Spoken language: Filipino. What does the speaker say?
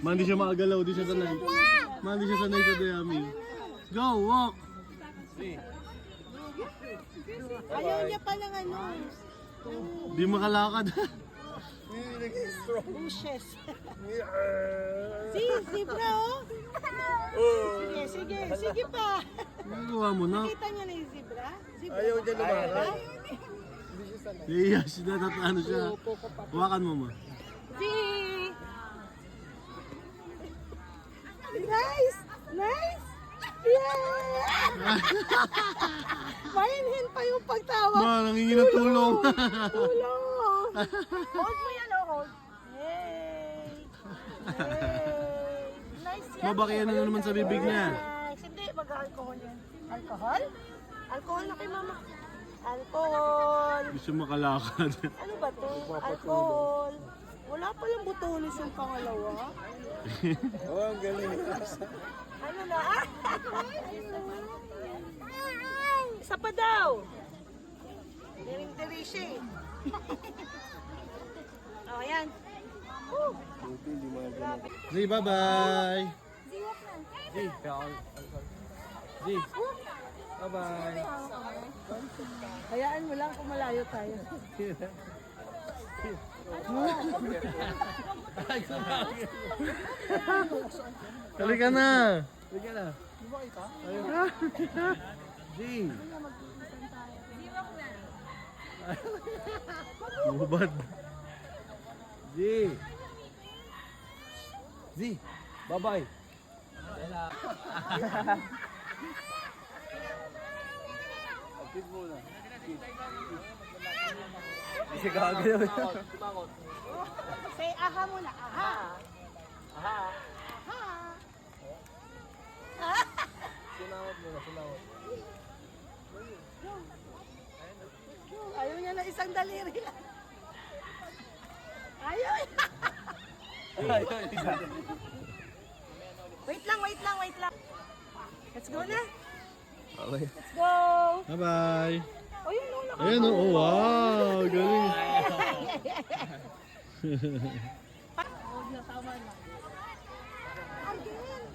Mandi siya makagalaw, di siya sanay. Mandi siya sanay sa dayami. Go, walk! Ayaw niya palang ano. Di makalakad. Bushes. Si, zebra oh. Sige, sige, sige pa. Nagawa mo na. Nakita niya na yung zebra? Zebra Ayaw ba? niya lumakad. Iya, siya ano siya. Hawakan mo ma. Si. Nice! Nice! Yeah! Mainhin pa yung pagtawa. Ma, nangingi ng tulong. Tulong! Hold mo yan, oh, hold. Yay! Yay! Nice yan. Mabakiyan na naman sa bibig niya. Nice. Hindi, mag-alcohol yan. Alcohol? Alcohol na kay mama. Alcohol. Di siya makalakad. Ano ba to? Alcohol. Wala palang butones yung pangalawa. Oh, ang galing. Ano na? Isa pa daw. Diring-diri siya eh. Oh, yan. Zee, bye-bye. Zee, Zee. Bye-bye. Hayaan mo lang kung malayo tayo. Halika na. Halika na. Zee. Bubad. Zee. Zee. Bye-bye. Apit muna. Kasi gagawin. Say aha muna. Aha. Aha. Aha. Sinawat muna, sinawat. Ayaw niya na isang daliri lang. Ayaw. Wait lang, wait lang, wait lang. Let's go na. Okay. Let's go. Bye-bye. Oh, yun, no, Ayan oh, wow. Galing. Tama na. Again.